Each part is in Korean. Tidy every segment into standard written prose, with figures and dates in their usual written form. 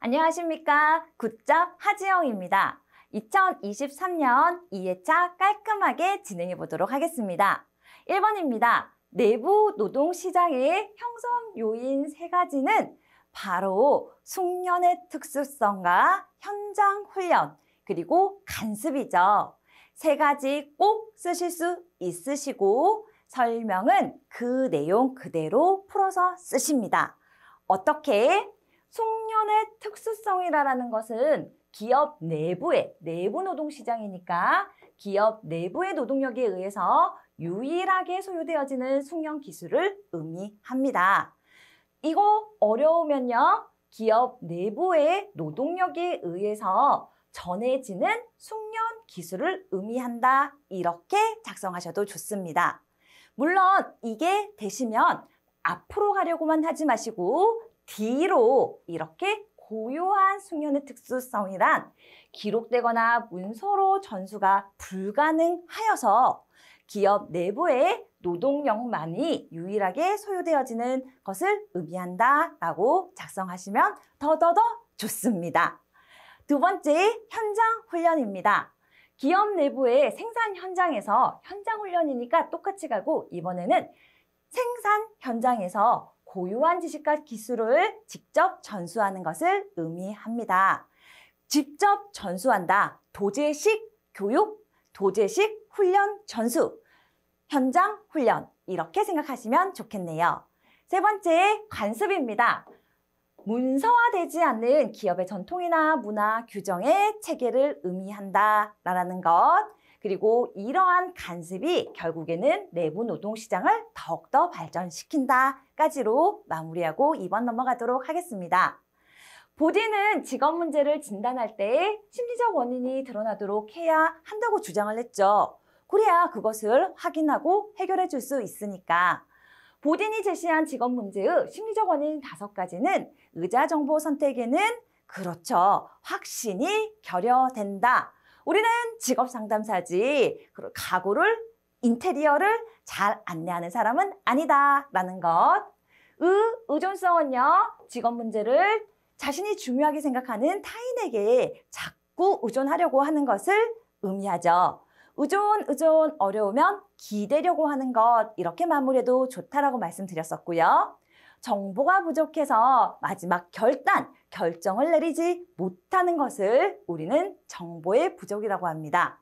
안녕하십니까. 굿잡 하지영입니다. 2023년 2회차 깔끔하게 진행해 보도록 하겠습니다. 1번입니다. 내부 노동시장의 형성 요인 3가지는 바로 숙련의 특수성과 현장 훈련, 그리고 간습이죠. 3가지 꼭 쓰실 수 있으시고 설명은 그 내용 그대로 풀어서 쓰십니다. 어떻게? 숙련의 특수성이라는 것은 기업 내부의 내부 노동시장이니까 기업 내부의 노동력에 의해서 유일하게 소요되어지는 숙련 기술을 의미합니다. 이거 어려우면요. 기업 내부의 노동력에 의해서 전해지는 숙련 기술을 의미한다. 이렇게 작성하셔도 좋습니다. 물론 이게 되시면 앞으로 가려고만 하지 마시고 뒤로 이렇게 고요한 숙련의 특수성이란 기록되거나 문서로 전수가 불가능하여서 기업 내부의 노동력만이 유일하게 소요되어지는 것을 의미한다라고 작성하시면 더더더 좋습니다. 2번째, 현장 훈련입니다. 기업 내부의 생산 현장에서 현장 훈련이니까 똑같이 가고 이번에는 생산 현장에서 고유한 지식과 기술을 직접 전수하는 것을 의미합니다. 직접 전수한다. 도제식 교육, 도제식 훈련 전수, 현장 훈련 이렇게 생각하시면 좋겠네요. 3번째, 관습입니다. 문서화되지 않는 기업의 전통이나 문화, 규정의 체계를 의미한다라는 것. 그리고 이러한 간습이 결국에는 내부 노동시장을 더욱더 발전시킨다까지로 마무리하고 2번 넘어가도록 하겠습니다. 보디는 직업 문제를 진단할 때 심리적 원인이 드러나도록 해야 한다고 주장을 했죠. 그래야 그것을 확인하고 해결해 줄 수 있으니까. 보딘이 제시한 직업 문제의 심리적 원인 5가지는 의자 정보 선택에는 그렇죠. 확신이 결여된다. 우리는 직업 상담사지 가구를 인테리어를 잘 안내하는 사람은 아니다라는 것. 의존성은요. 직업 문제를 자신이 중요하게 생각하는 타인에게 자꾸 의존하려고 하는 것을 의미하죠. 의존 어려우면 기대려고 하는 것 이렇게 마무리해도 좋다라고 말씀드렸었고요. 정보가 부족해서 마지막 결정을 내리지 못하는 것을 우리는 정보의 부족이라고 합니다.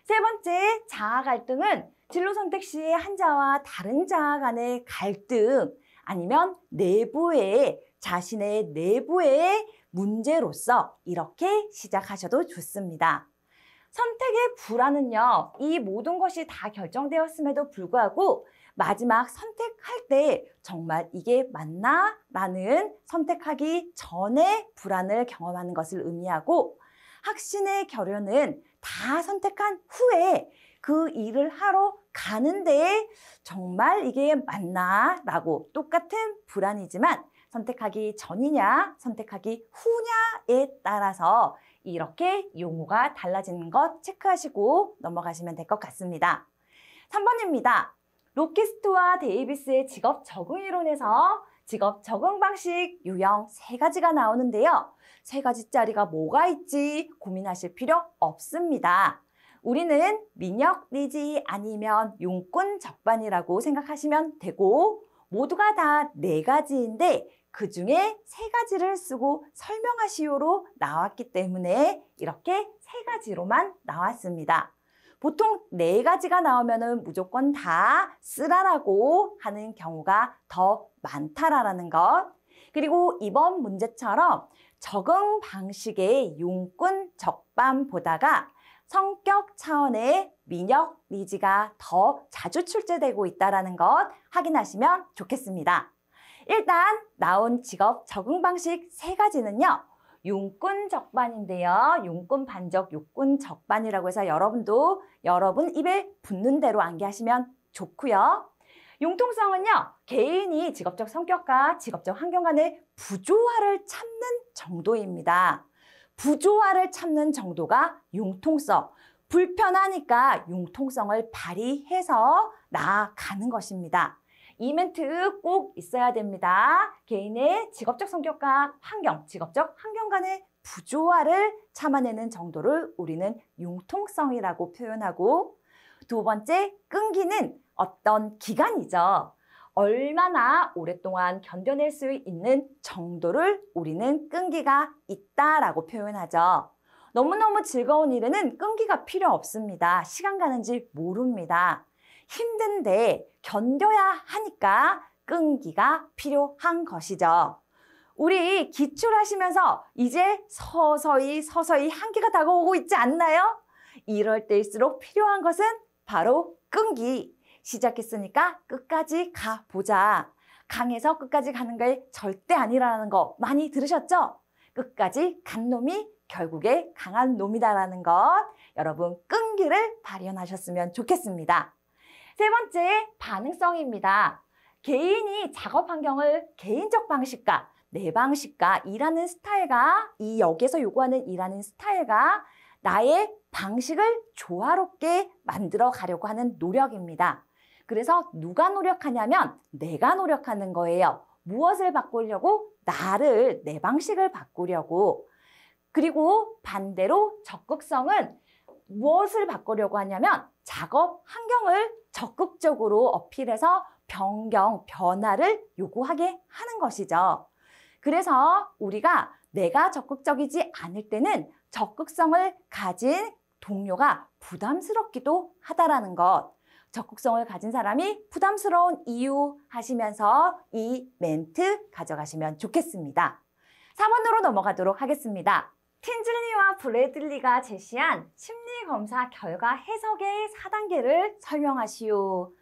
3번째, 자아 갈등은 진로 선택 시의 한 자와 다른 자아 간의 갈등 아니면 자신의 내부의 문제로서 이렇게 시작하셔도 좋습니다. 선택의 불안은요, 이 모든 것이 다 결정되었음에도 불구하고 마지막 선택할 때 정말 이게 맞나? 라는 선택하기 전에 불안을 경험하는 것을 의미하고 확신의 결여는 다 선택한 후에 그 일을 하러 가는데 정말 이게 맞나? 라고 똑같은 불안이지만 선택하기 전이냐, 선택하기 후냐에 따라서 이렇게 용어가 달라지는 것 체크하시고 넘어가시면 될 것 같습니다. 3번입니다. 로키스트와 데이비스의 직업 적응 이론에서 직업 적응 방식 유형 3가지가 나오는데요. 3가지짜리가 뭐가 있지 고민하실 필요 없습니다. 우리는 민역 니지 아니면 용꾼 적반이라고 생각하시면 되고 모두가 다 4가지인데 그 중에 3가지를 쓰고 설명하시오로 나왔기 때문에 이렇게 3가지로만 나왔습니다. 보통 4가지가 나오면 무조건 다 쓰라라고 하는 경우가 더 많다라는 것. 그리고 이번 문제처럼 적응 방식의 용꾼 적반보다가 성격 차원의 민역 니지가 더 자주 출제되고 있다는 것 확인하시면 좋겠습니다. 일단 나온 직업 적응 방식 3가지는요. 용꾼 적반인데요. 용꾼 반적, 용꾼 적반이라고 해서 여러분 입에 붙는 대로 암기하시면 좋고요. 융통성은요. 개인이 직업적 성격과 직업적 환경 간의 부조화를 찾는 정도입니다. 부조화를 찾는 정도가 융통성. 불편하니까 융통성을 발휘해서 나아가는 것입니다. 이 멘트 꼭 있어야 됩니다. 개인의 직업적 성격과 직업적 환경 간의 부조화를 참아내는 정도를 우리는 융통성이라고 표현하고, 두 번째, 끈기는 어떤 기간이죠. 얼마나 오랫동안 견뎌낼 수 있는 정도를 우리는 끈기가 있다라고 표현하죠. 너무너무 즐거운 일에는 끈기가 필요 없습니다. 시간 가는지 모릅니다. 힘든데 견뎌야 하니까 끈기가 필요한 것이죠. 우리 기출하시면서 이제 서서히 한계가 다가오고 있지 않나요? 이럴 때일수록 필요한 것은 바로 끈기. 시작했으니까 끝까지 가보자. 강해서 끝까지 가는 게 절대 아니라는 거 많이 들으셨죠? 끝까지 간 놈이 결국에 강한 놈이다라는 것, 여러분 끈기를 발현하셨으면 좋겠습니다. 세 번째, 반응성입니다. 개인이 작업 환경을 개인적 방식과 내 방식과 일하는 스타일과 이 역에서 요구하는 일하는 스타일과 나의 방식을 조화롭게 만들어 가려고 하는 노력입니다. 그래서 누가 노력하냐면 내가 노력하는 거예요. 무엇을 바꾸려고? 나를, 내 방식을 바꾸려고. 그리고 반대로 적극성은 무엇을 바꾸려고 하냐면 작업 환경을 적극적으로 어필해서 변화를 요구하게 하는 것이죠. 그래서 우리가 내가 적극적이지 않을 때는 적극성을 가진 동료가 부담스럽기도 하다라는 것. 적극성을 가진 사람이 부담스러운 이유 하시면서 이 멘트 가져가시면 좋겠습니다. 4번으로 넘어가도록 하겠습니다. 틴즐리와 브래들리가 제시한 심리검사 결과 해석의 4단계를 설명하시오.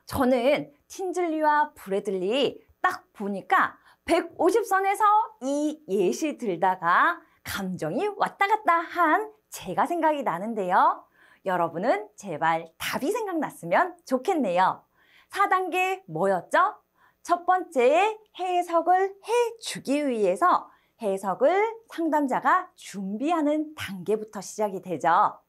저는 틴즐리와 브래들리 딱 보니까 150선에서 이 예시 들다가 감정이 왔다 갔다 한 제가 생각이 나는데요. 여러분은 제발 답이 생각났으면 좋겠네요. 4단계 뭐였죠? 첫 번째, 해석을 해주기 위해서 해석을 상담자가 준비하는 단계부터 시작이 되죠.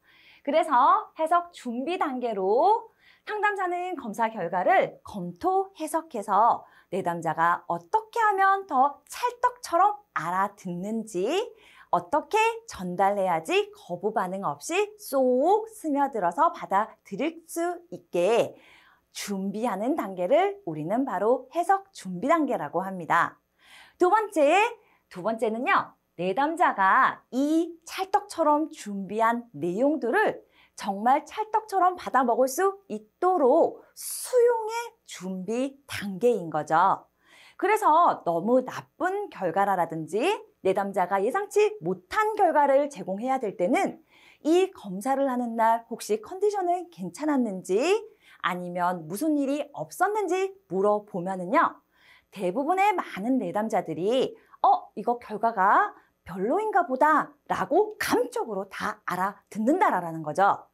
그래서 해석 준비 단계로 상담자는 검사 결과를 검토 해석해서 내담자가 어떻게 하면 더 찰떡처럼 알아듣는지, 어떻게 전달해야지 거부 반응 없이 쏙 스며들어서 받아들일 수 있게 준비하는 단계를 우리는 바로 해석 준비 단계라고 합니다. 두 번째는요, 내담자가 이 찰떡처럼 준비한 내용들을 정말 찰떡처럼 받아 먹을 수 있도록 수용의 준비 단계인 거죠. 그래서 너무 나쁜 결과라든지 내담자가 예상치 못한 결과를 제공해야 될 때는 이 검사를 하는 날 혹시 컨디션은 괜찮았는지 아니면 무슨 일이 없었는지 물어보면은요, 대부분의 많은 내담자들이 이거 결과가 별로인가 보다 라고 감적으로 다 알아듣는다라는 거죠.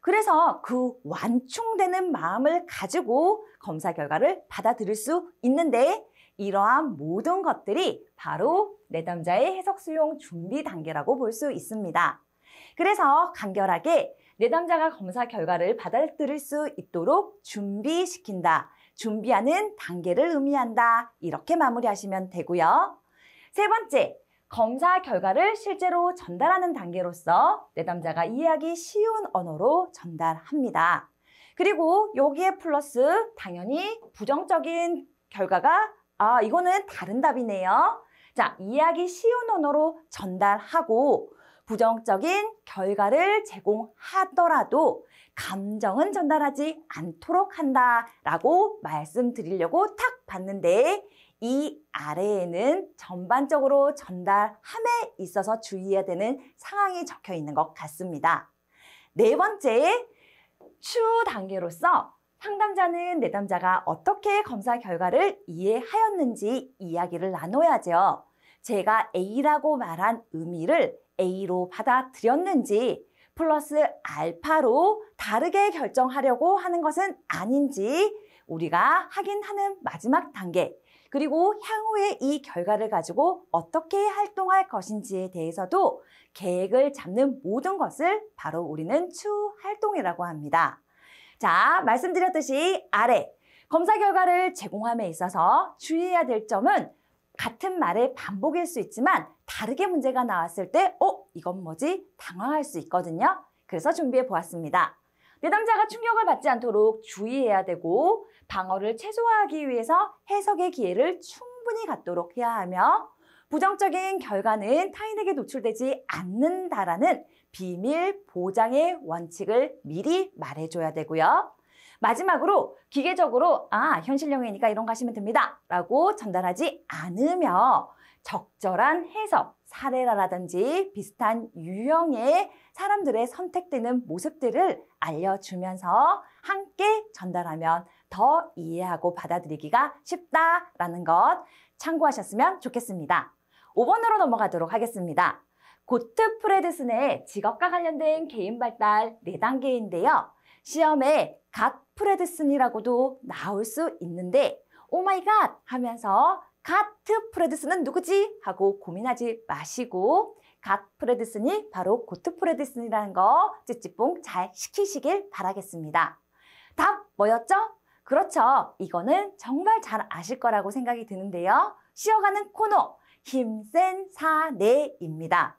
그래서 그 완충되는 마음을 가지고 검사 결과를 받아들일 수 있는데, 이러한 모든 것들이 바로 내담자의 해석 수용 준비 단계라고 볼 수 있습니다. 그래서 간결하게 내담자가 검사 결과를 받아들일 수 있도록 준비시킨다, 준비하는 단계를 의미한다, 이렇게 마무리하시면 되고요. 세 번째, 검사 결과를 실제로 전달하는 단계로서 내담자가 이해하기 쉬운 언어로 전달합니다. 그리고 여기에 플러스 당연히 부정적인 결과가 이거는 다른 답이네요. 자, 이해하기 쉬운 언어로 전달하고 부정적인 결과를 제공하더라도 감정은 전달하지 않도록 한다라고 말씀드리려고 탁 봤는데, 이 아래에는 전반적으로 전달함에 있어서 주의해야 되는 상황이 적혀 있는 것 같습니다. 네 번째, 추 단계로서 상담자는 내담자가 어떻게 검사 결과를 이해하였는지 이야기를 나눠야죠. 제가 A라고 말한 의미를 A로 받아들였는지, 플러스 알파로 다르게 결정하려고 하는 것은 아닌지 우리가 확인하는 마지막 단계, 그리고 향후에 이 결과를 가지고 어떻게 활동할 것인지에 대해서도 계획을 잡는 모든 것을 바로 우리는 추 활동이라고 합니다. 자, 말씀드렸듯이 아래 검사 결과를 제공함에 있어서 주의해야 될 점은 같은 말의 반복일 수 있지만 다르게 문제가 나왔을 때 이건 뭐지? 당황할 수 있거든요. 그래서 준비해 보았습니다. 내담자가 충격을 받지 않도록 주의해야 되고 방어를 최소화하기 위해서 해석의 기회를 충분히 갖도록 해야 하며 부정적인 결과는 타인에게 노출되지 않는다라는 비밀 보장의 원칙을 미리 말해줘야 되고요. 마지막으로 기계적으로 현실형이니까 이런 거 하시면 됩니다 라고 전달하지 않으며 적절한 해석, 사례라든지 비슷한 유형의 사람들의 선택되는 모습들을 알려주면서 함께 전달하면 더 이해하고 받아들이기가 쉽다라는 것 참고하셨으면 좋겠습니다. 5번으로 넘어가도록 하겠습니다. 고트프레드슨의 직업과 관련된 개인 발달 4단계인데요. 시험에 갓프레드슨이라고도 나올 수 있는데 오마이갓 하면서 가트프레드슨은 누구지? 하고 고민하지 마시고 갓프레드슨이 바로 고트프레드슨이라는 거 찌찌뽕 잘 시키시길 바라겠습니다. 답 뭐였죠? 그렇죠. 이거는 정말 잘 아실 거라고 생각이 드는데요. 쉬어가는 코너 힘센 사내입니다.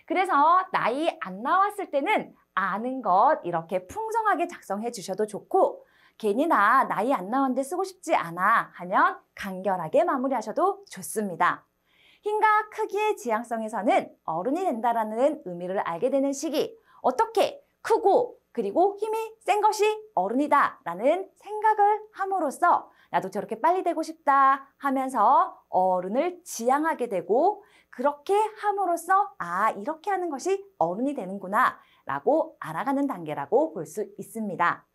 그래서 나이 안 나왔을 때는 아는 것 이렇게 풍성하게 작성해 주셔도 좋고 괜히 나이 안 나왔는데 쓰고 싶지 않아 하면 간결하게 마무리하셔도 좋습니다. 힘과 크기의 지향성에서는 어른이 된다라는 의미를 알게 되는 시기 어떻게 크고 그리고 힘이 센 것이 어른이다 라는 생각을 함으로써 나도 저렇게 빨리 되고 싶다 하면서 어른을 지향하게 되고 그렇게 함으로써 이렇게 하는 것이 어른이 되는구나 라고 알아가는 단계라고 볼 수 있습니다.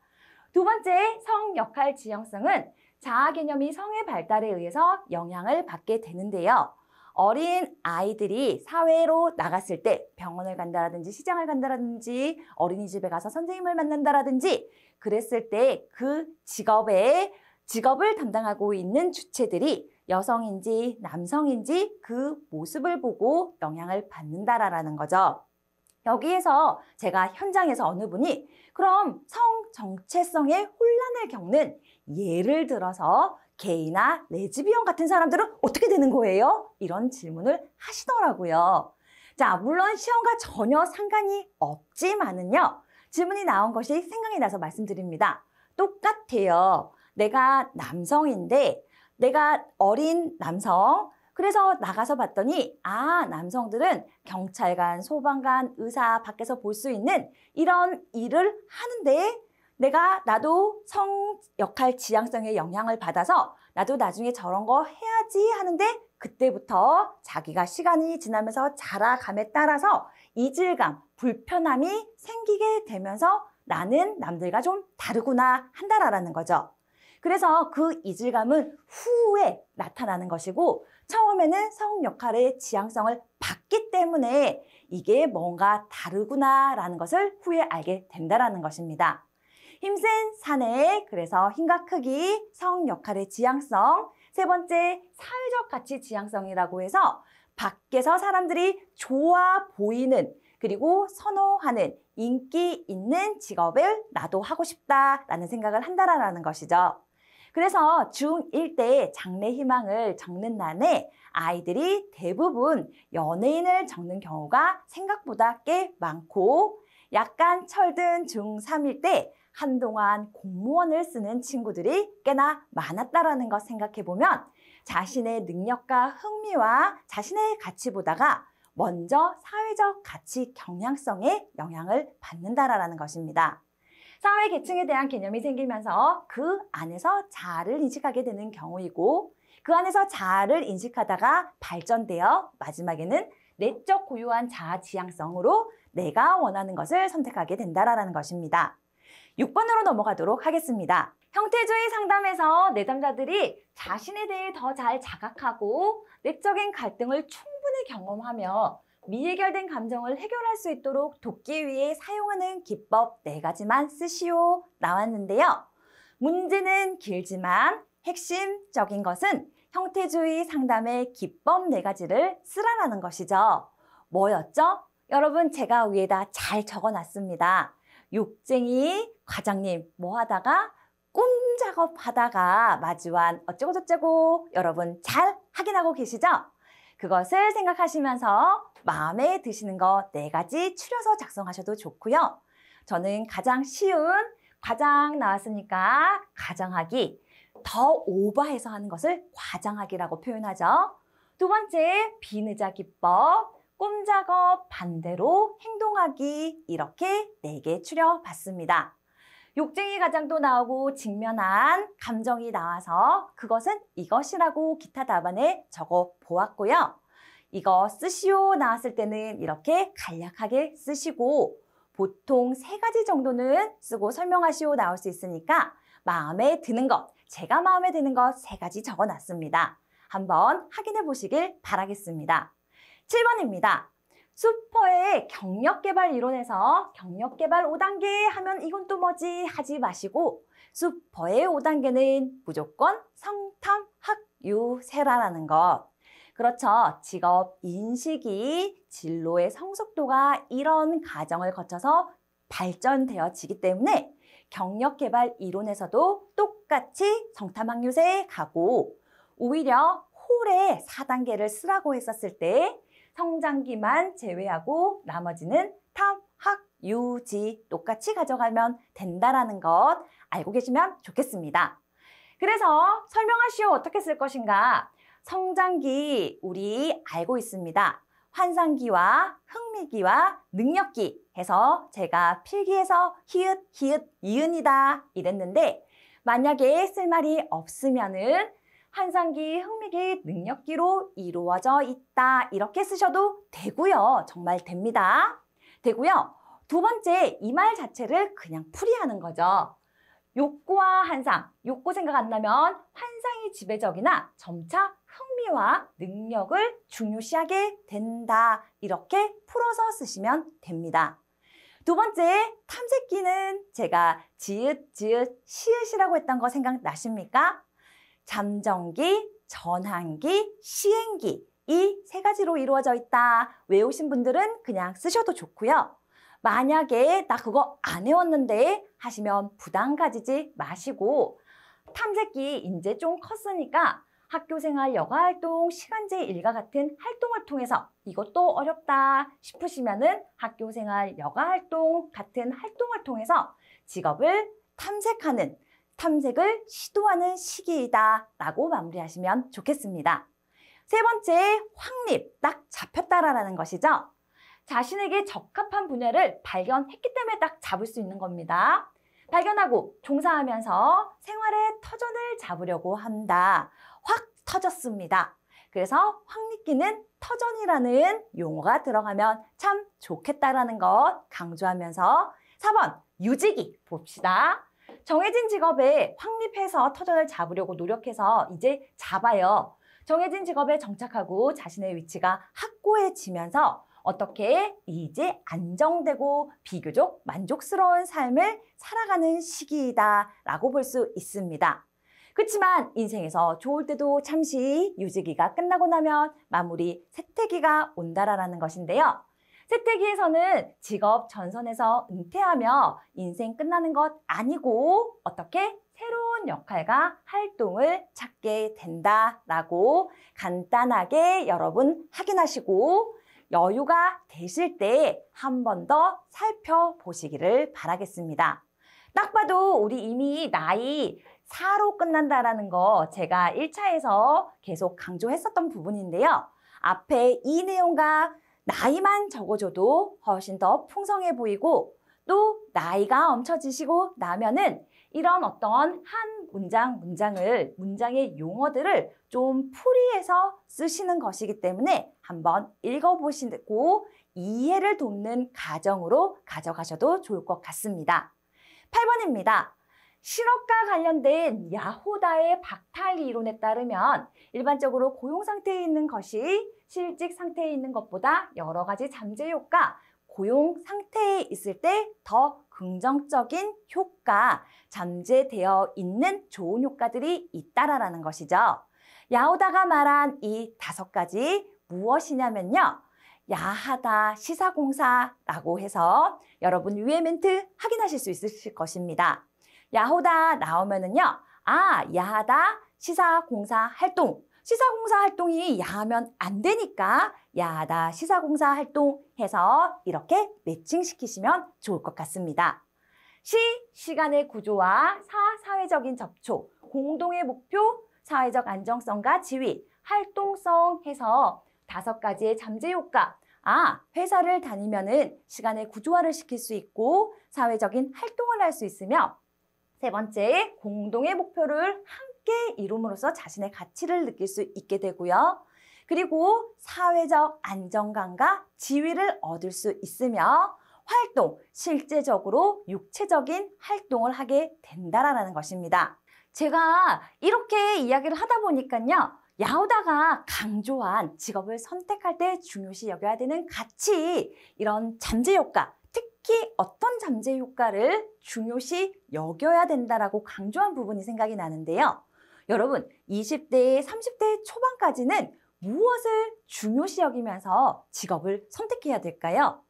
두 번째 성 역할 지향성은 자아 개념이 성의 발달에 의해서 영향을 받게 되는데요. 어린 아이들이 사회로 나갔을 때 병원을 간다라든지 시장을 간다라든지 어린이집에 가서 선생님을 만난다라든지 그랬을 때 그 직업을 담당하고 있는 주체들이 여성인지 남성인지 그 모습을 보고 영향을 받는다라는 거죠. 여기에서 제가 현장에서 어느 분이 그럼 성 정체성의 혼란을 겪는 예를 들어서 게이나 레즈비언 같은 사람들은 어떻게 되는 거예요? 이런 질문을 하시더라고요. 자, 물론 시험과 전혀 상관이 없지만은요. 질문이 나온 것이 생각이 나서 말씀드립니다. 똑같아요. 내가 남성인데 내가 어린 남성 그래서 나가서 봤더니 남성들은 경찰관, 소방관, 의사 밖에서 볼 수 있는 이런 일을 하는데 나도 성 역할 지향성의 영향을 받아서 나도 나중에 저런 거 해야지 하는데 그때부터 자기가 시간이 지나면서 자라감에 따라서 이질감, 불편함이 생기게 되면서 나는 남들과 좀 다르구나 한다라는 거죠. 그래서 그 이질감은 후에 나타나는 것이고 처음에는 성 역할의 지향성을 받기 때문에 이게 뭔가 다르구나라는 것을 후에 알게 된다는 것입니다. 힘센 사내, 그래서 힘과 크기, 성 역할의 지향성, 세 번째 사회적 가치 지향성이라고 해서 밖에서 사람들이 좋아 보이는 그리고 선호하는 인기 있는 직업을 나도 하고 싶다라는 생각을 한다라는 것이죠. 그래서 중1 때 장래 희망을 적는 난에 아이들이 대부분 연예인을 적는 경우가 생각보다 꽤 많고 약간 철든 중3일 때 한동안 공무원을 쓰는 친구들이 꽤나 많았다라는 것 생각해보면 자신의 능력과 흥미와 자신의 가치 보다가 먼저 사회적 가치 경향성에 영향을 받는다라는 것입니다. 사회 계층에 대한 개념이 생기면서 그 안에서 자아를 인식하게 되는 경우이고 그 안에서 자아를 인식하다가 발전되어 마지막에는 내적 고유한 자아 지향성으로 내가 원하는 것을 선택하게 된다라는 것입니다. 6번으로 넘어가도록 하겠습니다. 형태주의 상담에서 내담자들이 자신에 대해 더 잘 자각하고 내적인 갈등을 충분히 경험하며 미해결된 감정을 해결할 수 있도록 돕기 위해 사용하는 기법 4가지만 쓰시오 나왔는데요. 문제는 길지만 핵심적인 것은 형태주의 상담의 기법 4가지를 쓰라라는 것이죠. 뭐였죠? 여러분 제가 위에다 잘 적어놨습니다. 욕쟁이 과장님 뭐 하다가 꿈 작업하다가 마주한 어쩌고저쩌고 여러분 잘 확인하고 계시죠? 그것을 생각하시면서 마음에 드시는 거 4가지 추려서 작성하셔도 좋고요. 저는 가장 쉬운 과장 나왔으니까 가장하기, 더 오버해서 하는 것을 과장하기라고 표현하죠. 2번째, 비느자 기법, 꿈작업 반대로 행동하기, 이렇게 4개 추려봤습니다. 욕쟁이 가장도 나오고 직면한 감정이 나와서 그것은 이것이라고 기타 답안에 적어 보았고요. 이거 쓰시오 나왔을 때는 이렇게 간략하게 쓰시고 보통 3가지 정도는 쓰고 설명하시오 나올 수 있으니까 마음에 드는 것, 제가 마음에 드는 것 3가지 적어놨습니다. 한번 확인해 보시길 바라겠습니다. 7번입니다. 슈퍼의 경력개발 이론에서 경력개발 5단계 하면 이건 또 뭐지 하지 마시고 슈퍼의 5단계는 무조건 성탐, 학유, 세라라는 것. 그렇죠. 직업 인식이 진로의 성숙도가 이런 과정을 거쳐서 발전되어지기 때문에 경력개발 이론에서도 똑같이 성탐학유세 가고 오히려 홀에 4단계를 쓰라고 했었을 때 성장기만 제외하고 나머지는 탐, 학, 유, 지 똑같이 가져가면 된다라는 것 알고 계시면 좋겠습니다. 그래서 설명하시오 어떻게 쓸 것인가? 성장기 우리 알고 있습니다. 환상기와 흥미기와 능력기 해서 제가 필기해서 히읗, 히읗, 이은이다 이랬는데 만약에 쓸 말이 없으면은 환상기, 흥미기, 능력기로 이루어져 있다 이렇게 쓰셔도 되고요. 정말 됩니다. 되고요. 2번째, 이 말 자체를 그냥 풀이하는 거죠. 욕구와 환상, 욕구 생각 안 나면 환상이 지배적이나 점차 흥미와 능력을 중요시하게 된다. 이렇게 풀어서 쓰시면 됩니다. 2번째, 탐색기는 제가 지읒, 지읒, 시읒이라고 했던 거 생각나십니까? 잠정기, 전환기, 시행기 이 3가지로 이루어져 있다. 외우신 분들은 그냥 쓰셔도 좋고요. 만약에 나 그거 안 외웠는데 하시면 부담 가지지 마시고 탐색기 이제 좀 컸으니까 학교생활 여가활동, 시간제 일과 같은 활동을 통해서 이것도 어렵다 싶으시면은 학교생활 여가활동 같은 활동을 통해서 직업을 탐색하는 탐색을 시도하는 시기이다 라고 마무리하시면 좋겠습니다. 3번째, 확립, 딱 잡혔다라는 것이죠. 자신에게 적합한 분야를 발견했기 때문에 딱 잡을 수 있는 겁니다. 발견하고 종사하면서 생활의 터전을 잡으려고 한다. 확 터졌습니다. 그래서 확립기는 터전이라는 용어가 들어가면 참 좋겠다라는 것 강조하면서 4번, 유지기 봅시다. 정해진 직업에 확립해서 터전을 잡으려고 노력해서 이제 잡아요. 정해진 직업에 정착하고 자신의 위치가 확고해지면서 어떻게 이제 안정되고 비교적 만족스러운 삶을 살아가는 시기이다 라고 볼 수 있습니다. 그렇지만 인생에서 좋을 때도 잠시 유지기가 끝나고 나면 마무리 세태기가 온다라는 것인데요. 세태기에서는 직업 전선에서 은퇴하며 인생 끝나는 것 아니고 어떻게 새로운 역할과 활동을 찾게 된다라고 간단하게 여러분 확인하시고 여유가 되실 때 한 번 더 살펴보시기를 바라겠습니다. 딱 봐도 우리 이미 나이 4로 끝난다라는 거 제가 1차에서 계속 강조했었던 부분인데요. 앞에 이 내용과 나이만 적어줘도 훨씬 더 풍성해 보이고 또 나이가 엄쳐지시고 나면은 이런 어떤 한 문장의 용어들을 좀 풀이해서 쓰시는 것이기 때문에 한번 읽어보시고 이해를 돕는 과정으로 가져가셔도 좋을 것 같습니다. 8번입니다. 실업과 관련된 야호다의 박탈 이론에 따르면 일반적으로 고용 상태에 있는 것이 실직 상태에 있는 것보다 여러 가지 잠재 효과, 고용 상태에 있을 때 더 긍정적인 효과, 잠재되어 있는 좋은 효과들이 있다라는 것이죠. 야호다가 말한 이 5가지 무엇이냐면요. 야하다, 시사공사라고 해서 여러분 위에 멘트 확인하실 수 있으실 것입니다. 야호다 나오면은요. 아, 야하다 시사공사 활동. 시사공사 활동이 야하면 안 되니까 야하다 시사공사 활동 해서 이렇게 매칭시키시면 좋을 것 같습니다. 시간의 구조와 사회적인 접촉, 공동의 목표, 사회적 안정성과 지위, 활동성 해서 5가지의 잠재 효과. 회사를 다니면은 시간의 구조화를 시킬 수 있고 사회적인 활동을 할 수 있으며 3번째, 공동의 목표를 함께 이룸으로써 자신의 가치를 느낄 수 있게 되고요. 그리고 사회적 안정감과 지위를 얻을 수 있으며 활동, 실제적으로 육체적인 활동을 하게 된다라는 것입니다. 제가 이렇게 이야기를 하다 보니까요. 야호다가 강조한 직업을 선택할 때 중요시 여겨야 되는 가치, 이런 잠재 효과, 특히 어떤 잠재 효과를 중요시 여겨야 된다라고 강조한 부분이 생각이 나는데요. 여러분, 20대, 30대 초반까지는 무엇을 중요시 여기면서 직업을 선택해야 될까요?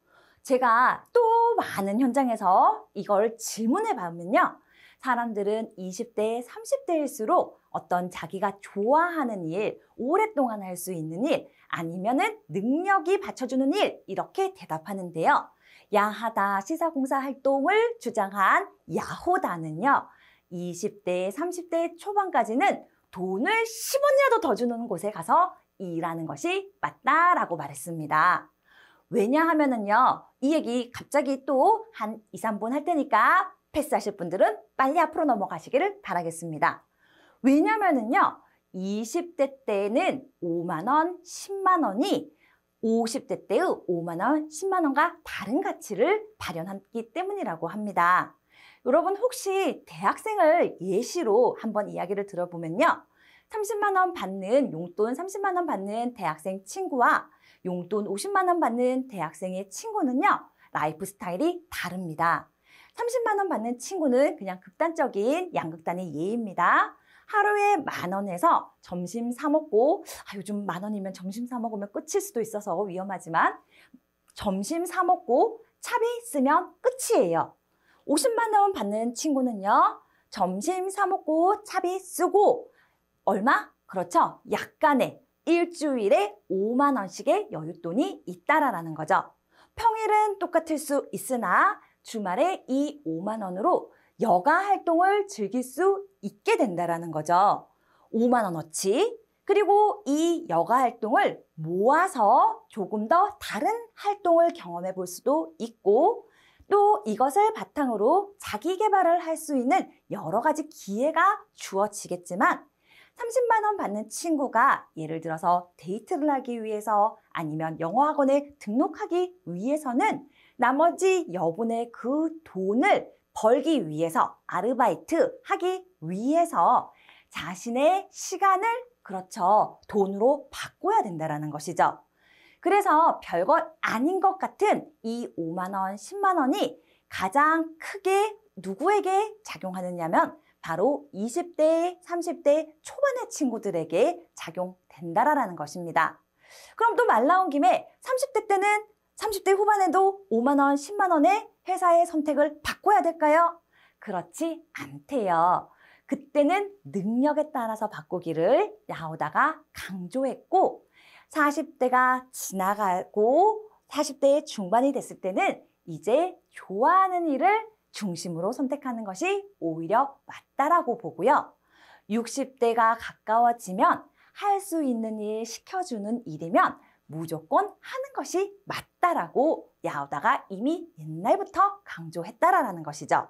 제가 또 많은 현장에서 이걸 질문해 보면요. 사람들은 20대, 30대일수록 어떤 자기가 좋아하는 일, 오랫동안 할 수 있는 일, 아니면은 능력이 받쳐주는 일, 이렇게 대답하는데요. 야하다 시사공사 활동을 주장한 야호다는요. 20대, 30대 초반까지는 돈을 10원이라도 더 주는 곳에 가서 일하는 것이 맞다라고 말했습니다. 왜냐하면은요. 이 얘기 갑자기 또 한 2, 3분 할 테니까 패스하실 분들은 빨리 앞으로 넘어가시기를 바라겠습니다. 왜냐면은요. 20대 때는 5만 원, 10만 원이 50대 때의 5만 원, 10만 원과 다른 가치를 발현했기 때문이라고 합니다. 여러분 혹시 대학생을 예시로 한번 이야기를 들어보면요. 30만 원 받는 용돈 30만 원 받는 대학생 친구와 용돈 50만 원 받는 대학생의 친구는요. 라이프 스타일이 다릅니다. 30만 원 받는 친구는 그냥 극단적인 양극단의 예입니다. 하루에 10,000원에서 점심 사 먹고 요즘 10,000원이면 점심 사 먹으면 끝일 수도 있어서 위험하지만 점심 사 먹고 차비 쓰면 끝이에요. 50만 원 받는 친구는요. 점심 사 먹고 차비 쓰고 얼마? 그렇죠. 약간의 일주일에 5만 원씩의 여윳돈이 있다라는 거죠. 평일은 똑같을 수 있으나 주말에 이 5만 원으로 여가 활동을 즐길 수 있게 된다라는 거죠. 5만 원어치. 그리고 이 여가 활동을 모아서 조금 더 다른 활동을 경험해 볼 수도 있고 또 이것을 바탕으로 자기 개발을 할 수 있는 여러 가지 기회가 주어지겠지만 30만 원 받는 친구가 예를 들어서 데이트를 하기 위해서 아니면 영어학원에 등록하기 위해서는 나머지 여분의 그 돈을 벌기 위해서 아르바이트 하기 위해서 자신의 시간을 그렇죠. 돈으로 바꿔야 된다는 것이죠. 그래서 별것 아닌 것 같은 이 5만 원, 10만 원이 가장 크게 누구에게 작용하느냐면 바로 20대, 30대 초반의 친구들에게 작용된다라는 것입니다. 그럼 또 말 나온 김에 30대 때는 30대 후반에도 5만 원, 10만 원의 회사의 선택을 바꿔야 될까요? 그렇지 않대요. 그때는 능력에 따라서 바꾸기를 야호다가 강조했고 40대가 지나가고 40대의 중반이 됐을 때는 이제 좋아하는 일을 중심으로 선택하는 것이 오히려 맞다라고 보고요. 60대가 가까워지면 할 수 있는 일 시켜주는 일이면 무조건 하는 것이 맞다라고 야호다가 이미 옛날부터 강조했다라는 것이죠.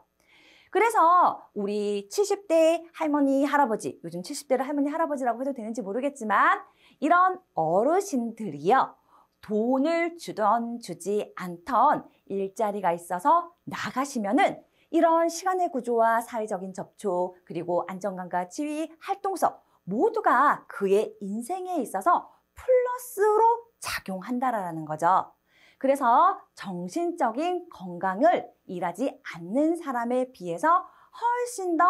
그래서 우리 70대 할머니, 할아버지, 요즘 70대를 할머니, 할아버지라고 해도 되는지 모르겠지만 이런 어르신들이요. 돈을 주던 주지 않던 일자리가 있어서 나가시면은 이런 시간의 구조와 사회적인 접촉 그리고 안정감과 지위, 활동성 모두가 그의 인생에 있어서 플러스로 작용한다라는 거죠. 그래서 정신적인 건강을 일하지 않는 사람에 비해서 훨씬 더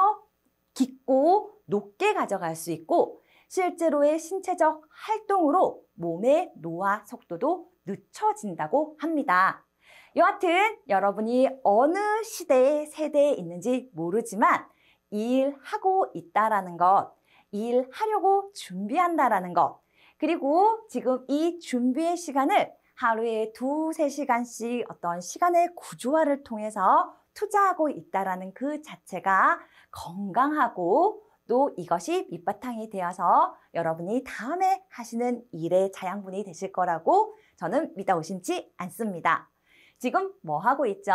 깊고 높게 가져갈 수 있고 실제로의 신체적 활동으로 몸의 노화 속도도 늦춰진다고 합니다. 여하튼 여러분이 어느 시대의 세대에 있는지 모르지만 일하고 있다라는 것, 일하려고 준비한다라는 것, 그리고 지금 이 준비의 시간을 하루에 2~3시간씩 어떤 시간의 구조화를 통해서 투자하고 있다라는 그 자체가 건강하고 또 이것이 밑바탕이 되어서 여러분이 다음에 하시는 일의 자양분이 되실 거라고 저는 믿어 의심치 않습니다. 지금 뭐 하고 있죠?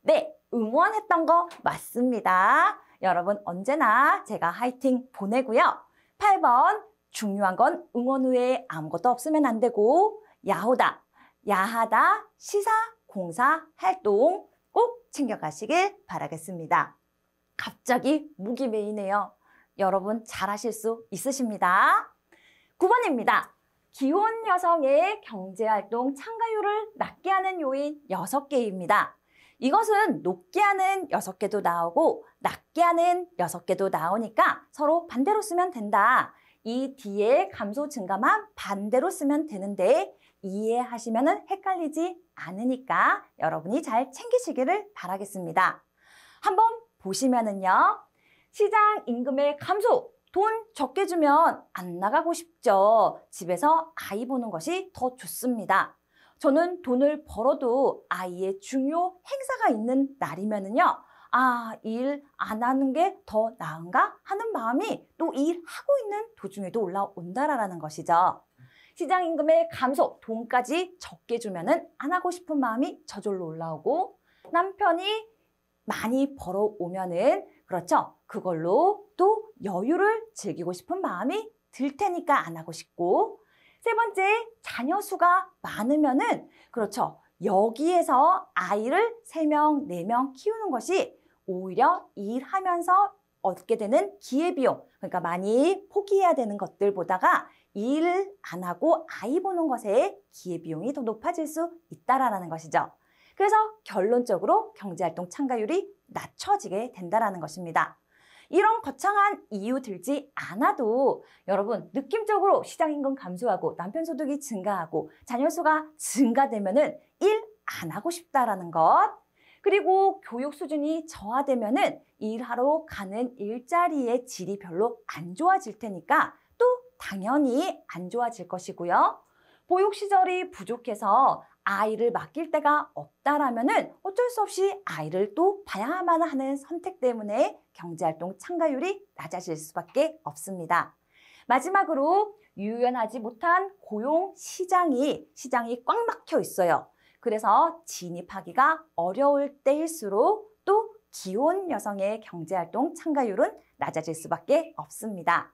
네, 응원했던 거 맞습니다. 여러분 언제나 제가 화이팅 보내고요. 8번, 중요한 건 응원 후에 아무것도 없으면 안 되고 야호다, 야하다, 시사, 공사, 활동 꼭 챙겨가시길 바라겠습니다. 갑자기 목이 메이네요. 여러분 잘하실 수 있으십니다. 9번입니다. 기혼 여성의 경제활동 참가율을 낮게 하는 요인 6개입니다. 이것은 높게 하는 6개도 나오고 낮게 하는 6개도 나오니까 서로 반대로 쓰면 된다. 이 뒤에 감소 증가만 반대로 쓰면 되는데 이해하시면 헷갈리지 않으니까 여러분이 잘 챙기시기를 바라겠습니다. 한번 보시면은요. 시장 임금의 감소, 돈 적게 주면 안 나가고 싶죠. 집에서 아이 보는 것이 더 좋습니다. 저는 돈을 벌어도 아이의 중요 행사가 있는 날이면은요. 아, 일 안 하는 게 더 나은가 하는 마음이 또 일하고 있는 도중에도 올라온다라는 것이죠. 시장 임금의 감소, 돈까지 적게 주면은 안 하고 싶은 마음이 저절로 올라오고 남편이 많이 벌어오면은 그렇죠. 그걸로 또 여유를 즐기고 싶은 마음이 들 테니까 안 하고 싶고 세 번째, 자녀 수가 많으면은 그렇죠. 여기에서 아이를 3명, 4명 키우는 것이 오히려 일하면서 얻게 되는 기회비용, 그러니까 많이 포기해야 되는 것들보다가 일을 안 하고 아이 보는 것에 기회비용이 더 높아질 수 있다라는 것이죠. 그래서 결론적으로 경제활동 참가율이 낮춰지게 된다는 것입니다. 이런 거창한 이유 들지 않아도 여러분 느낌적으로 시장임금 감소하고 남편 소득이 증가하고 자녀 수가 증가되면은 일 안 하고 싶다라는 것, 그리고 교육 수준이 저하되면은 일하러 가는 일자리의 질이 별로 안 좋아질 테니까 또 당연히 안 좋아질 것이고요. 보육 시설이 부족해서 아이를 맡길 데가 없다라면은 어쩔 수 없이 아이를 또 봐야만 하는 선택 때문에 경제활동 참가율이 낮아질 수밖에 없습니다. 마지막으로 유연하지 못한 고용 시장이 꽉 막혀 있어요. 그래서 진입하기가 어려울 때일수록 또 기혼 여성의 경제활동 참가율은 낮아질 수밖에 없습니다.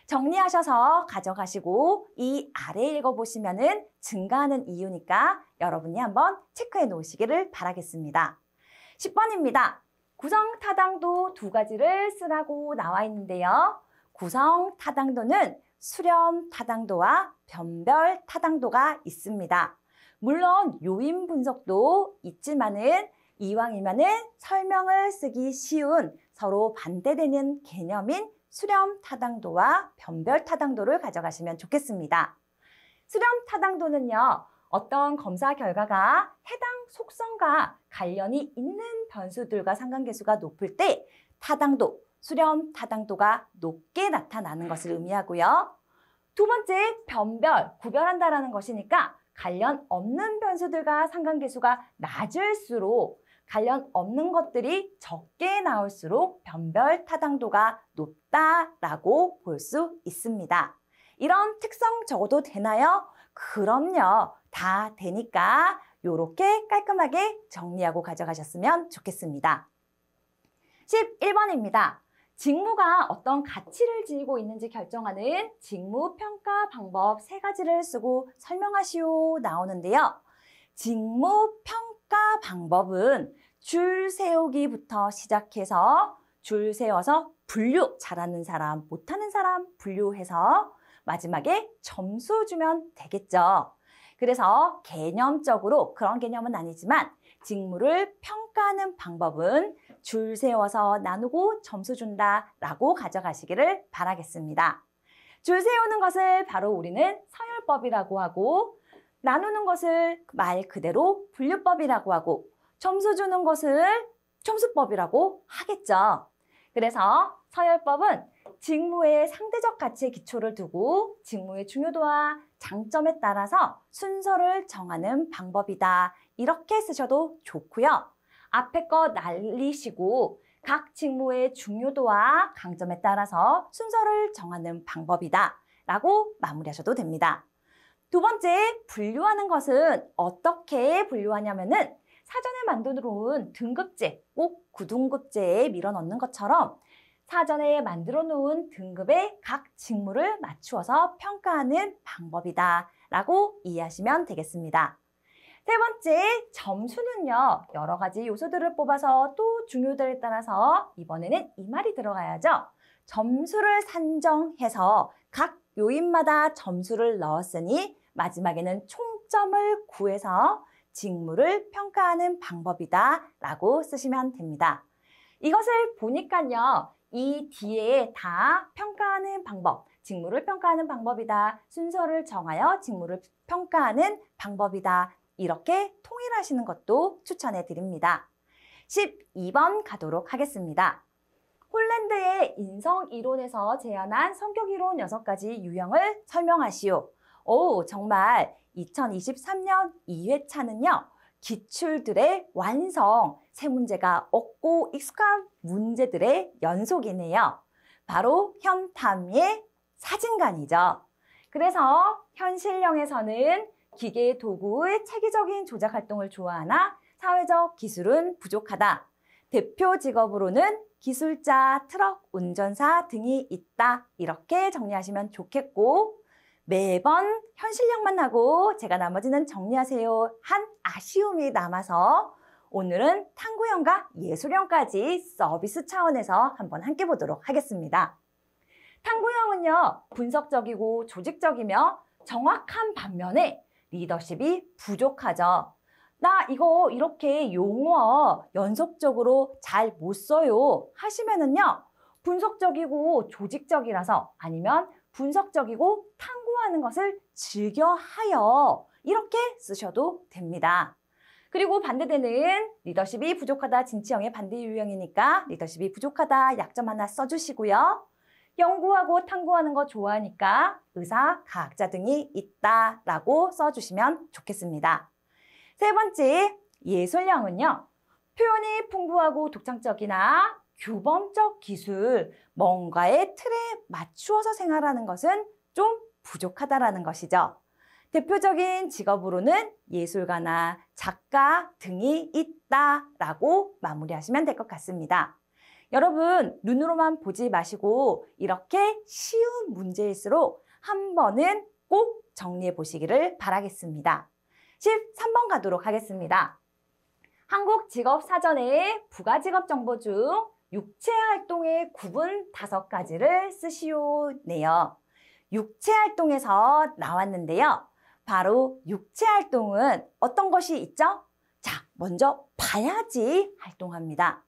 정리하셔서 가져가시고 이 아래 읽어보시면은 증가하는 이유니까 여러분이 한번 체크해 놓으시기를 바라겠습니다. 10번입니다. 구성타당도 2가지를 쓰라고 나와 있는데요. 구성타당도는 수렴타당도와 변별타당도가 있습니다. 물론 요인 분석도 있지만은 이왕이면은 설명을 쓰기 쉬운 서로 반대되는 개념인 수렴타당도와 변별타당도를 가져가시면 좋겠습니다. 수렴타당도는요. 어떤 검사 결과가 해당 속성과 관련이 있는 변수들과 상관계수가 높을 때 타당도, 수렴타당도가 높게 나타나는 것을 의미하고요. 두 번째, 변별, 구별한다라는 것이니까 관련 없는 변수들과 상관계수가 낮을수록 관련 없는 것들이 적게 나올수록 변별 타당도가 높다라고 볼 수 있습니다. 이런 특성 적어도 되나요? 그럼요. 다 되니까 이렇게 깔끔하게 정리하고 가져가셨으면 좋겠습니다. 11번입니다. 직무가 어떤 가치를 지니고 있는지 결정하는 직무평가 방법 3가지를 쓰고 설명하시오 나오는데요. 직무평가 방법은 줄 세우기부터 시작해서 줄 세워서 분류, 잘하는 사람, 못하는 사람 분류해서 마지막에 점수 주면 되겠죠. 그래서 개념적으로 그런 개념은 아니지만 직무를 평가하는 방법은 줄 세워서 나누고 점수 준다라고 가져가시기를 바라겠습니다. 줄 세우는 것을 바로 우리는 서열법이라고 하고 나누는 것을 말 그대로 분류법이라고 하고 점수 주는 것을 점수법이라고 하겠죠. 그래서 서열법은 직무의 상대적 가치에 기초를 두고 직무의 중요도와 장점에 따라서 순서를 정하는 방법이다. 이렇게 쓰셔도 좋고요. 앞에 거 날리시고 각 직무의 중요도와 강점에 따라서 순서를 정하는 방법이다. 라고 마무리하셔도 됩니다. 두 번째, 분류하는 것은 어떻게 분류하냐면은 사전에 만들어 놓은 등급제, 꼭 9등급제에 밀어 넣는 것처럼 사전에 만들어 놓은 등급에 각 직무를 맞추어서 평가하는 방법이다 라고 이해하시면 되겠습니다. 세 번째, 점수는요. 여러 가지 요소들을 뽑아서 또 중요도에 따라서 이번에는 이 말이 들어가야죠. 점수를 산정해서 각 요인마다 점수를 넣었으니 마지막에는 총점을 구해서 직무를 평가하는 방법이다 라고 쓰시면 됩니다. 이것을 보니까요. 이 뒤에 다 평가하는 방법, 직무를 평가하는 방법이다. 순서를 정하여 직무를 평가하는 방법이다. 이렇게 통일하시는 것도 추천해 드립니다. 12번 가도록 하겠습니다. 홀랜드의 인성이론에서 제안한 성격이론 6가지 유형을 설명하시오. 오, 정말 2023년 2회차는요. 기출들의 완성, 세 문제가 없고 익숙한 문제들의 연속이네요. 바로 현탐의 사진관이죠. 그래서 현실형에서는 기계 도구의 체계적인 조작 활동을 좋아하나 사회적 기술은 부족하다. 대표 직업으로는 기술자, 트럭 운전사 등이 있다. 이렇게 정리하시면 좋겠고 매번 현실력만 하고 제가 나머지는 정리하세요 한 아쉬움이 남아서 오늘은 탐구형과 예술형까지 서비스 차원에서 한번 함께 보도록 하겠습니다. 탐구형은요, 분석적이고 조직적이며 정확한 반면에 리더십이 부족하죠. 나 이거 이렇게 용어 연속적으로 잘 못 써요 하시면은요, 분석적이고 조직적이라서 아니면 분석적이고 탐구하는 것을 즐겨하여 이렇게 쓰셔도 됩니다. 그리고 반대되는 리더십이 부족하다 진취형의 반대 유형이니까 리더십이 부족하다 약점 하나 써주시고요. 연구하고 탐구하는 거 좋아하니까 의사, 과학자 등이 있다라고 써주시면 좋겠습니다. 세 번째, 예술형은요. 표현이 풍부하고 독창적이나 규범적 기술, 뭔가의 틀에 맞추어서 생활하는 것은 좀 부족하다라는 것이죠. 대표적인 직업으로는 예술가나 작가 등이 있다라고 마무리하시면 될 것 같습니다. 여러분, 눈으로만 보지 마시고 이렇게 쉬운 문제일수록 한 번은 꼭 정리해 보시기를 바라겠습니다. 13번 가도록 하겠습니다. 한국직업사전의 부가직업 정보 중 육체활동의 구분 5가지를 쓰시오네요. 육체활동에서 나왔는데요. 바로 육체활동은 어떤 것이 있죠? 자, 먼저 봐야지 활동합니다.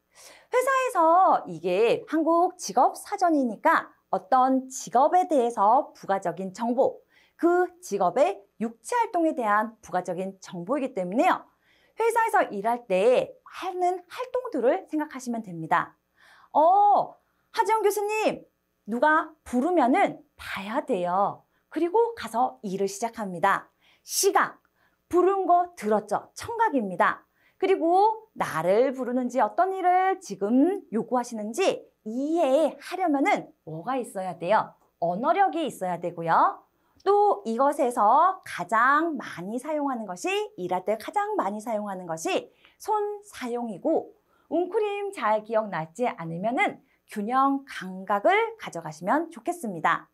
회사에서 이게 한국직업사전이니까 어떤 직업에 대해서 부가적인 정보, 그 직업의 육체활동에 대한 부가적인 정보이기 때문에요. 회사에서 일할 때 하는 활동들을 생각하시면 됩니다. 하지영 교수님, 누가 부르면은 봐야 돼요. 그리고 가서 일을 시작합니다. 시각, 부른 거 들었죠? 청각입니다. 그리고 나를 부르는지 어떤 일을 지금 요구하시는지 이해하려면은 뭐가 있어야 돼요? 언어력이 있어야 되고요. 또 이것에서 가장 많이 사용하는 것이 일할 때 가장 많이 사용하는 것이 손 사용이고 웅크림 잘 기억나지 않으면은 균형 감각을 가져가시면 좋겠습니다.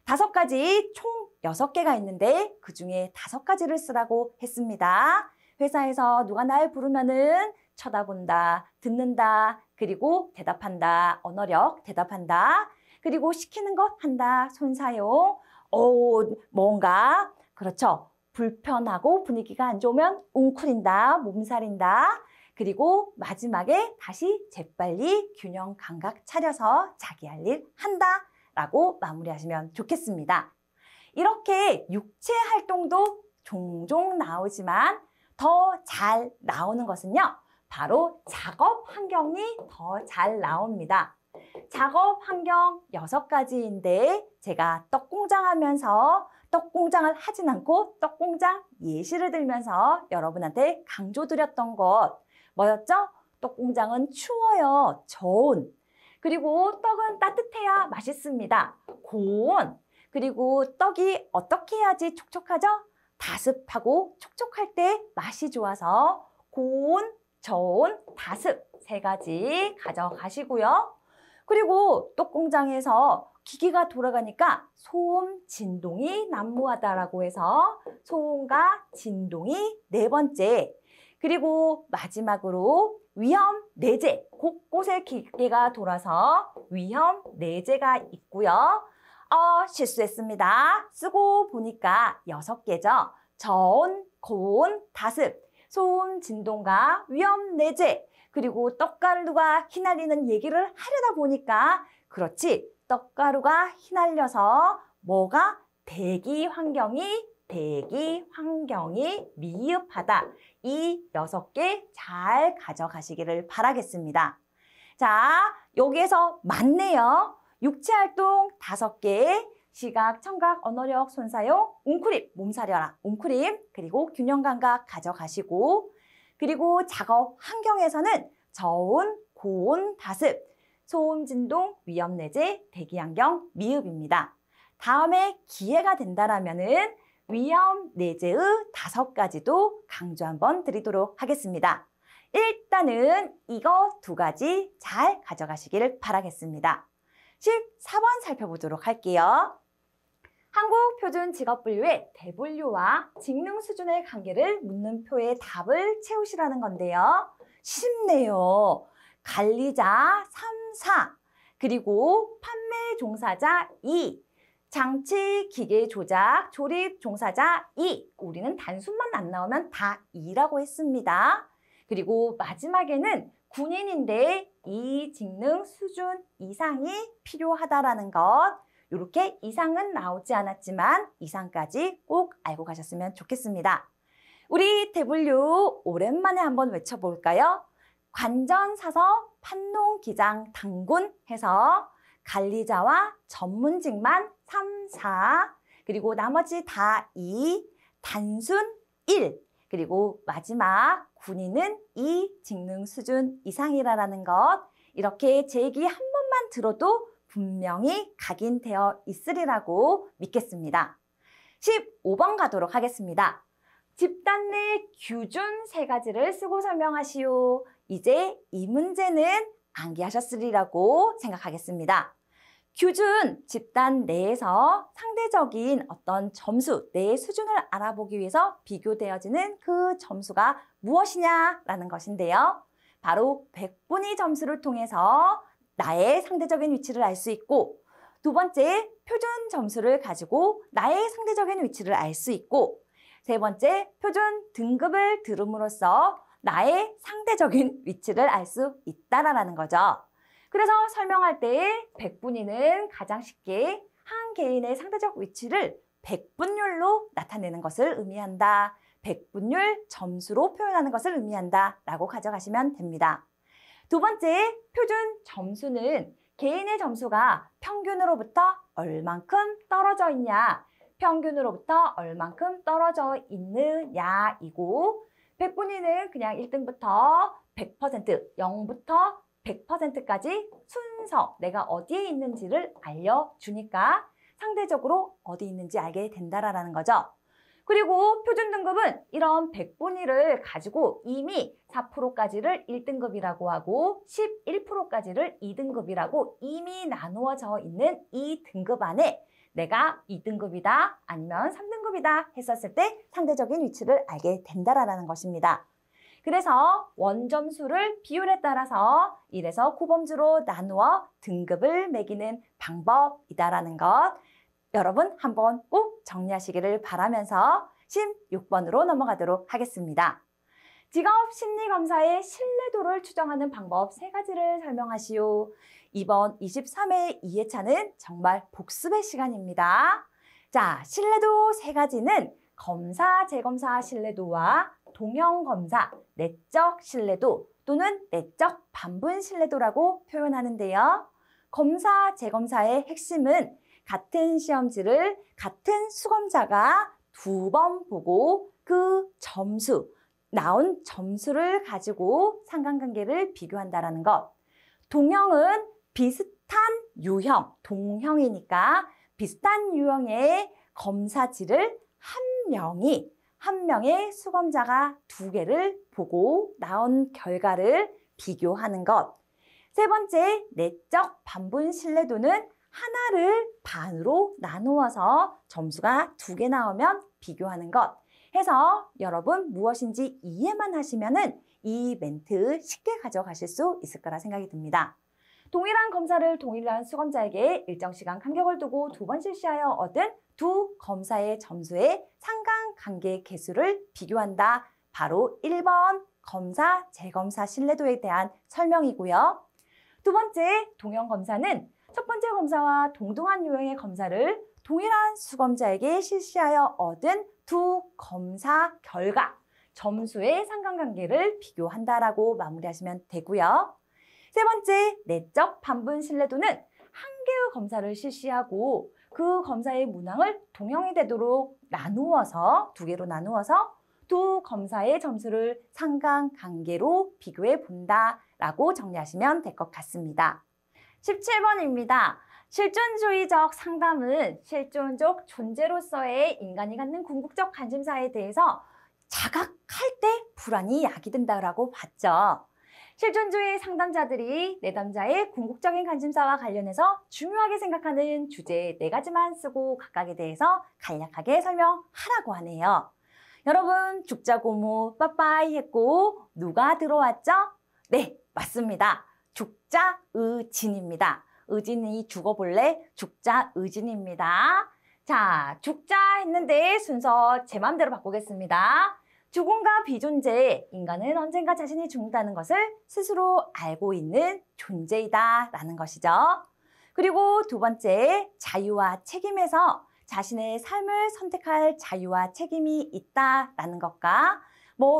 5가지 총 6개가 있는데 그중에 5가지를 쓰라고 했습니다. 회사에서 누가 날 부르면은 쳐다본다, 듣는다, 그리고 대답한다, 언어력 대답한다, 그리고 시키는 것 한다, 손 사용, 뭔가 그렇죠. 불편하고 분위기가 안 좋으면 웅크린다, 몸살인다. 그리고 마지막에 다시 재빨리 균형 감각 차려서 자기 할 일 한다 라고 마무리하시면 좋겠습니다. 이렇게 육체 활동도 종종 나오지만 더 잘 나오는 것은요. 바로 작업 환경이 더 잘 나옵니다. 작업 환경 6가지인데 제가 떡공장 하면서 떡공장을 하진 않고 떡공장 예시를 들면서 여러분한테 강조드렸던 것 뭐였죠? 떡공장은 추워요. 저온. 그리고 떡은 따뜻해야 맛있습니다. 고온. 그리고 떡이 어떻게 해야지 촉촉하죠? 다습하고 촉촉할 때 맛이 좋아서 고온, 저온, 다습 3가지 가져가시고요. 그리고 떡공장에서 기계가 돌아가니까 소음, 진동이 난무하다라고 해서 소음과 진동이 4번째. 그리고 마지막으로 위험, 내재. 곳곳에 기계가 돌아서 위험, 내재가 있고요. 실수했습니다. 쓰고 보니까 6개죠. 저온, 고온, 다습, 소음, 진동과 위험, 내재. 그리고 떡가루가 휘날리는 얘기를 하려다 보니까 그렇지 떡가루가 휘날려서 뭐가 대기 환경이 미흡하다. 이 6개 잘 가져가시기를 바라겠습니다. 자, 여기에서 맞네요. 육체활동 5개, 시각, 청각, 언어력, 손사용, 웅크림, 몸사려라, 웅크림, 그리고 균형감각 가져가시고 그리고 작업 환경에서는 저온, 고온, 다습, 소음, 진동, 위험, 내재, 대기 환경, 미흡입니다. 다음에 기회가 된다라면은 위험, 내재의 5가지도 강조 한번 드리도록 하겠습니다. 일단은 이거 2가지 잘 가져가시기를 바라겠습니다. 14번 살펴보도록 할게요. 한국표준직업분류의 대분류와 직능 수준의 관계를 묻는 표의 답을 채우시라는 건데요. 쉽네요. 관리자 3, 4, 그리고 판매 종사자 2, 장치, 기계 조작, 조립 종사자 2. 우리는 단순만 안 나오면 다 2라고 했습니다. 그리고 마지막에는 군인인데 이 직능 수준 이상이 필요하다라는 것. 이렇게 이상은 나오지 않았지만 이상까지 꼭 알고 가셨으면 좋겠습니다. 우리 대분류 오랜만에 한번 외쳐볼까요? 관전사서, 판농기장, 당군 해서 관리자와 전문직만 3, 4, 그리고 나머지 다 2, 단순 1, 그리고 마지막 군인은 2 직능 수준 이상이라는 것. 이렇게 제 얘기 한 번만 들어도 분명히 각인되어 있으리라고 믿겠습니다. 15번 가도록 하겠습니다. 집단 내 규준 3가지를 쓰고 설명하시오. 이제 이 문제는 암기하셨으리라고 생각하겠습니다. 규준, 집단 내에서 상대적인 어떤 점수, 내 수준을 알아보기 위해서 비교되어지는 그 점수가 무엇이냐라는 것인데요. 바로 백분위 점수를 통해서 나의 상대적인 위치를 알 수 있고, 2번째, 표준 점수를 가지고 나의 상대적인 위치를 알 수 있고, 3번째, 표준 등급을 들음으로써 나의 상대적인 위치를 알 수 있다라는 거죠. 그래서 설명할 때 백분위는 가장 쉽게 한 개인의 상대적 위치를 백분율로 나타내는 것을 의미한다. 백분율 점수로 표현하는 것을 의미한다 라고 가져가시면 됩니다. 2번째, 표준 점수는 개인의 점수가 평균으로부터 얼만큼 떨어져 있냐, 평균으로부터 얼만큼 떨어져 있느냐이고, 백분위는 그냥 1등부터 100%, 0부터 100%까지 순서, 내가 어디에 있는지를 알려주니까 상대적으로 어디 있는지 알게 된다라는 거죠. 그리고 표준 등급은 이런 백분위를 가지고 이미 4%까지를 1등급이라고 하고 11%까지를 2등급이라고 이미 나누어져 있는 이 등급 안에 내가 2등급이다 아니면 3등급이다 했었을 때 상대적인 위치를 알게 된다라는 것입니다. 그래서 원점수를 비율에 따라서 1에서 9범주로 나누어 등급을 매기는 방법이다라는 것. 여러분 한번 꼭 정리하시기를 바라면서 16번으로 넘어가도록 하겠습니다. 직업심리검사의 신뢰도를 추정하는 방법 3가지를 설명하시오. 이번 23회 2회차는 정말 복습의 시간입니다. 자, 신뢰도 3가지는 검사, 재검사 신뢰도와 동형 검사, 내적 신뢰도 또는 내적 반분 신뢰도라고 표현하는데요. 검사, 재검사의 핵심은 같은 시험지를 같은 수검자가 2번 보고 그 나온 점수를 가지고 상관관계를 비교한다는 것. 동형은 비슷한 유형, 동형이니까 비슷한 유형의 검사지를 한 명의 수검자가 2개를 보고 나온 결과를 비교하는 것. 세 번째, 내적 반분 신뢰도는 하나를 반으로 나누어서 점수가 2개 나오면 비교하는 것. 해서 여러분 무엇인지 이해만 하시면은 이 멘트 쉽게 가져가실 수 있을 거라 생각이 듭니다. 동일한 검사를 동일한 수검자에게 일정 시간 간격을 두고 2번 실시하여 얻은 두 검사의 점수의 상관관계 개수를 비교한다. 바로 1번 검사, 재검사 신뢰도에 대한 설명이고요. 두 번째, 동형 검사는 첫 번째 검사와 동등한 유형의 검사를 동일한 수검자에게 실시하여 얻은 두 검사 결과, 점수의 상관관계를 비교한다라고 마무리하시면 되고요. 세 번째, 내적 반분 신뢰도는 한 개의 검사를 실시하고 그 검사의 문항을 동형이 되도록 나누어서 2개로 나누어서 두 검사의 점수를 상관관계로 비교해 본다라고 정리하시면 될 것 같습니다. 17번입니다. 실존주의적 상담은 실존적 존재로서의 인간이 갖는 궁극적 관심사에 대해서 자각할 때 불안이 야기된다라고 봤죠. 실존주의 상담자들이 내담자의 궁극적인 관심사와 관련해서 중요하게 생각하는 주제 4가지만 쓰고 각각에 대해서 간략하게 설명하라고 하네요. 여러분, 죽자고모 빠빠이 했고 누가 들어왔죠? 네, 맞습니다. 죽자의진입니다. 의진이 죽어볼래? 죽자의진입니다. 자, 죽자 했는데 순서 제 맘대로 바꾸겠습니다. 죽음과 비존재, 인간은 언젠가 자신이 죽는다는 것을 스스로 알고 있는 존재이다 라는 것이죠. 그리고 두 번째, 자유와 책임에서 자신의 삶을 선택할 자유와 책임이 있다라는 것과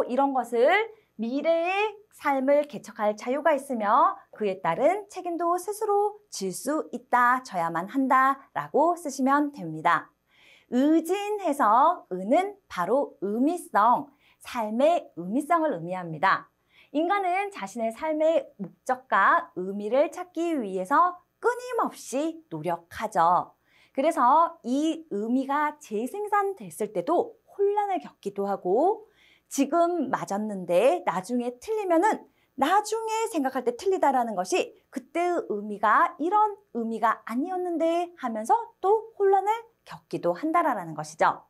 이런 것을 미래의 삶을 개척할 자유가 있으며 그에 따른 책임도 스스로 질 수 있다, 져야만 한다라고 쓰시면 됩니다. 의진해서 의는 바로 의미성, 삶의 의미성을 의미합니다. 인간은 자신의 삶의 목적과 의미를 찾기 위해서 끊임없이 노력하죠. 그래서 이 의미가 재생산됐을 때도 혼란을 겪기도 하고 지금 맞았는데 나중에 틀리면은 나중에 생각할 때 틀리다라는 것이 그때의 의미가 이런 의미가 아니었는데 하면서 또 혼란을 겪기도 한다라는 것이죠.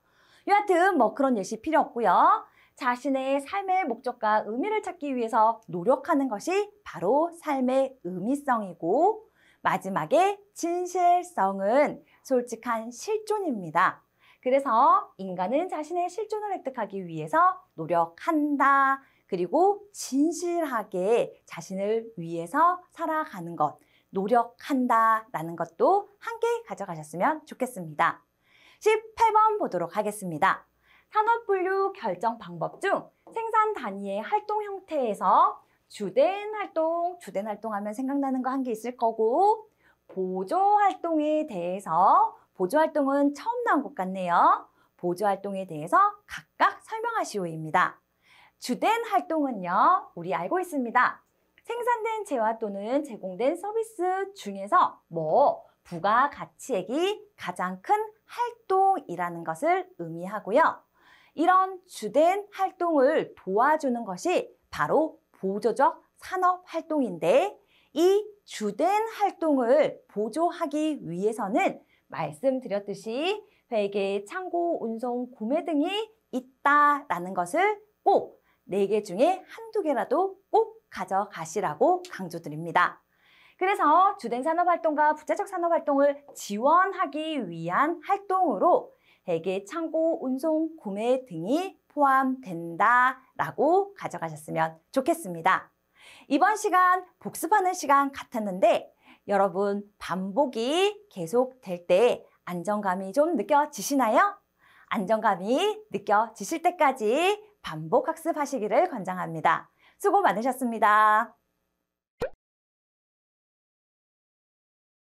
여하튼 그런 예시 필요 없고요. 자신의 삶의 목적과 의미를 찾기 위해서 노력하는 것이 바로 삶의 의미성이고 마지막에 진실성은 솔직한 실존입니다. 그래서 인간은 자신의 실존을 획득하기 위해서 노력한다. 그리고 진실하게 자신을 위해서 살아가는 것, 노력한다라는 것도 함께 가져가셨으면 좋겠습니다. 18번 보도록 하겠습니다. 산업분류 결정 방법 중 생산 단위의 활동 형태에서 주된 활동 하면 생각나는 거 한 개 있을 거고 보조활동에 대해서 보조활동은 처음 나온 것 같네요. 보조활동에 대해서 각각 설명하시오입니다. 주된 활동은요, 우리 알고 있습니다. 생산된 재화 또는 제공된 서비스 중에서 부가가치액이 가장 큰 활동이라는 것을 의미하고요. 이런 주된 활동을 도와주는 것이 바로 보조적 산업활동인데 이 주된 활동을 보조하기 위해서는 말씀드렸듯이 회계, 창고, 운송, 구매 등이 있다라는 것을 꼭 4개 중에 한두 개라도 꼭 가져가시라고 강조드립니다. 그래서 주된 산업활동과 부차적 산업활동을 지원하기 위한 활동으로 회계, 창고, 운송, 구매 등이 포함된다라고 가져가셨으면 좋겠습니다. 이번 시간 복습하는 시간 같았는데 여러분 반복이 계속될 때 안정감이 좀 느껴지시나요? 안정감이 느껴지실 때까지 반복 학습하시기를 권장합니다. 수고 많으셨습니다.